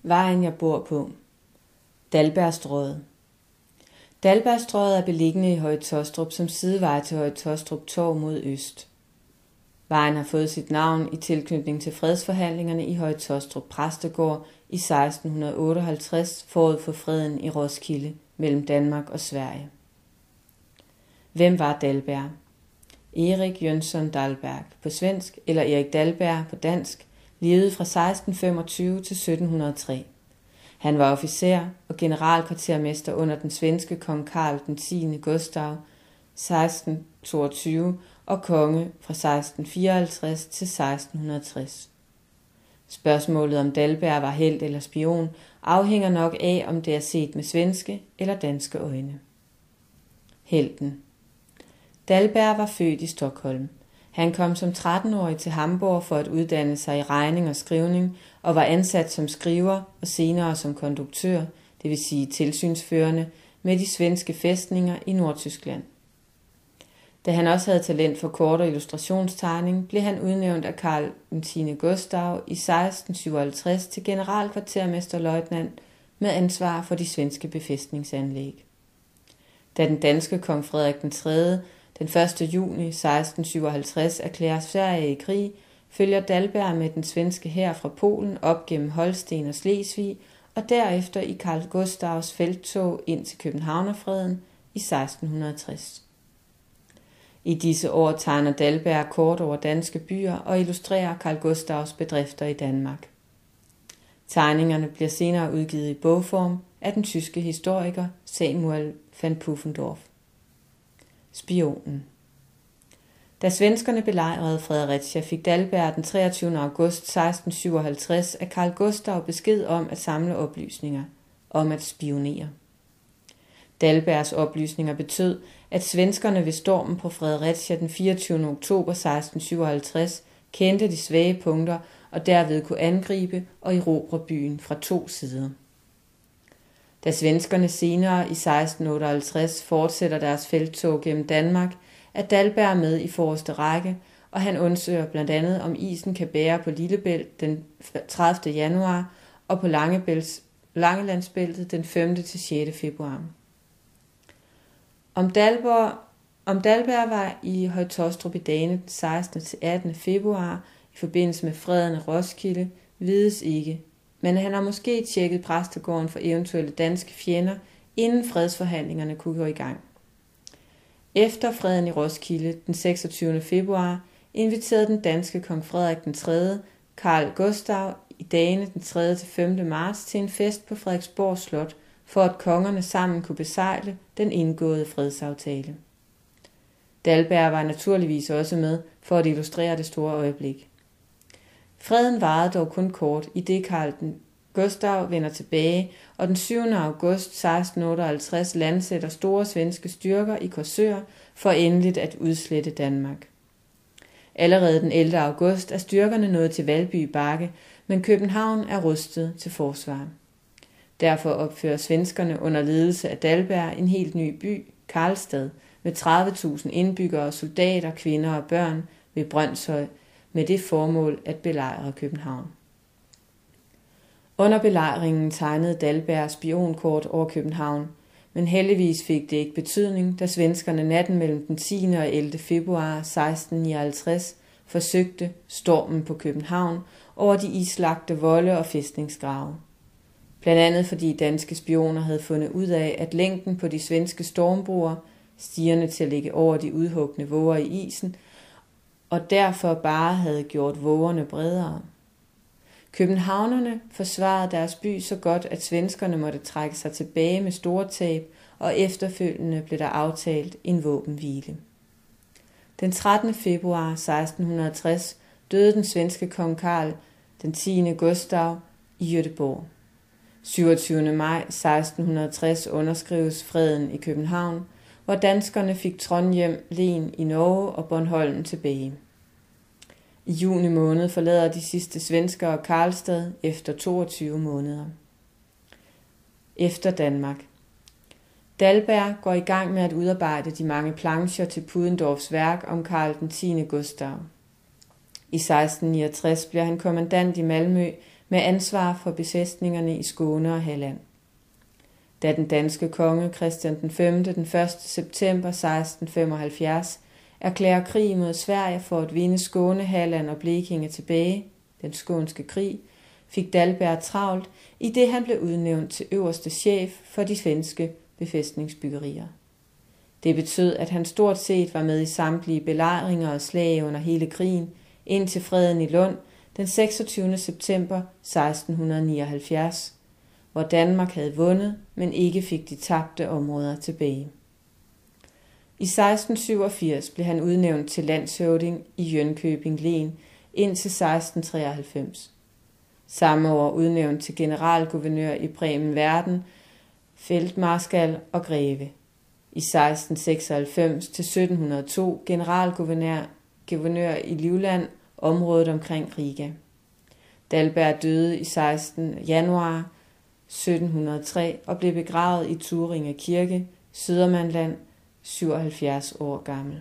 Vejen jeg bor på. Dalbergstrøget. Dalbergstrøget er beliggende i Høje Taastrup som sidevej til Høje Taastrup Torv mod øst. Vejen har fået sit navn i tilknytning til fredsforhandlingerne i Høje Taastrup Præstegård i 1658 forud for freden i Roskilde mellem Danmark og Sverige. Hvem var Dalberg? Erik Jönsson Dahlberg på svensk eller Erik Dahlberg på dansk levede fra 1625 til 1703. Han var officer og generalkvartermester under den svenske kong Karl den 10. Gustav 1622 og konge fra 1654 til 1660. Spørgsmålet om Dahlberg var helt eller spion afhænger nok af, om det er set med svenske eller danske øjne. Helten. Dahlberg var født i Stockholm. Han kom som 13-årig til Hamburg for at uddanne sig i regning og skrivning og var ansat som skriver og senere som konduktør, det vil sige tilsynsførende, med de svenske fæstninger i Nordtyskland. Da han også havde talent for kort- og illustrationstegning, blev han udnævnt af Karl den 10. Gustav i 1657 til generalkvartermesterløjtnant med ansvar for de svenske befæstningsanlæg. Da den danske kong Frederik den 3. den 1. juni 1657 erklærer Sverige i krig, følger Dahlberg med den svenske hær fra Polen op gennem Holsten og Slesvig og derefter i Karl Gustavs felttog ind til Københavnerfreden i 1660. I disse år tegner Dahlberg kort over danske byer og illustrerer Karl Gustavs bedrifter i Danmark. Tegningerne bliver senere udgivet i bogform af den tyske historiker Samuel van Pufendorf. Spionen. Da svenskerne belejrede Fredericia, fik Dahlberg den 23. august 1657 af Karl Gustav besked om at samle oplysninger, om at spionere. Dahlbergs oplysninger betød, at svenskerne ved stormen på Fredericia den 24. oktober 1657 kendte de svage punkter og derved kunne angribe og erobre byen fra to sider. Da svenskerne senere i 1658 fortsætter deres felttog gennem Danmark, er Dahlberg med i forreste række, og han undersøger blandt andet, om isen kan bære på Lillebælt den 30. januar og på Langelandsbæltet den 5. til 6. februar. Om Dahlberg var i Høje Taastrup i dagene 16. til 18. februar i forbindelse med freden af Roskilde, vides ikke, men han har måske tjekket præstegården for eventuelle danske fjender, inden fredsforhandlingerne kunne gå i gang. Efter freden i Roskilde den 26. februar inviterede den danske kong Frederik den 3. Karl Gustav i dagene den 3. til 5. marts til en fest på Frederiksborg Slot, for at kongerne sammen kunne besejle den indgåede fredsaftale. Dahlberg var naturligvis også med for at illustrere det store øjeblik. Freden varede dog kun kort, idet Karl Gustav vender tilbage, og den 7. august 1658 landsætter store svenske styrker i Korsør for endeligt at udslette Danmark. Allerede den 11. august er styrkerne nået til Valby Bakke, men København er rustet til forsvar. Derfor opfører svenskerne under ledelse af Dahlberg en helt ny by, Karlstad, med 30.000 indbyggere, soldater, kvinder og børn ved Brønshøj, med det formål at belejre København. Under belejringen tegnede Dahlberg spionkort over København, men heldigvis fik det ikke betydning, da svenskerne natten mellem den 10. og 11. februar 1659 forsøgte stormen på København over de islagte volde og fæstningsgrave. Blandt andet fordi danske spioner havde fundet ud af, at længden på de svenske stormbroer, stigende til at ligge over de udhugne våger i isen, og derfor bare havde gjort vågerne bredere. Københavnerne forsvarede deres by så godt, at svenskerne måtte trække sig tilbage med store tab, og efterfølgende blev der aftalt en våbenhvile. Den 13. februar 1660 døde den svenske kong Karl den 10. Gustav i Göteborg. 27. maj 1660 underskrives freden i København, hvor danskerne fik Trondheim, Len i Norge og Bornholm tilbage. I juni måned forlader de sidste svenskere Karlstad efter 22 måneder. Efter Danmark. Dahlberg går i gang med at udarbejde de mange plancher til Pudendorfs værk om Karl den 10. Gustav. I 1669 bliver han kommandant i Malmø med ansvar for befæstningerne i Skåne og Halland. Da den danske konge Christian V den 1. september 1675 erklærer krig mod Sverige for at vinde Skåne, Halland og Blekinge tilbage, den skånske krig, fik Dalberg travlt, i det han blev udnævnt til øverste chef for de svenske befæstningsbyggerier. Det betød, at han stort set var med i samtlige belejringer og slag under hele krigen, indtil freden i Lund den 26. september 1679, hvor Danmark havde vundet, men ikke fik de tabte områder tilbage. I 1687 blev han udnævnt til landshøvding i Jönköping Len indtil 1693. Samme år udnævnt til generalguvernør i Bremen Verden, feltmarskal og greve. I 1696 til 1702 generalguvernør i Livland, området omkring Riga. Dalberg døde i 16. januar 1703 og blev begravet i Turinge Kirke, Sødermanland, 77 år gammel.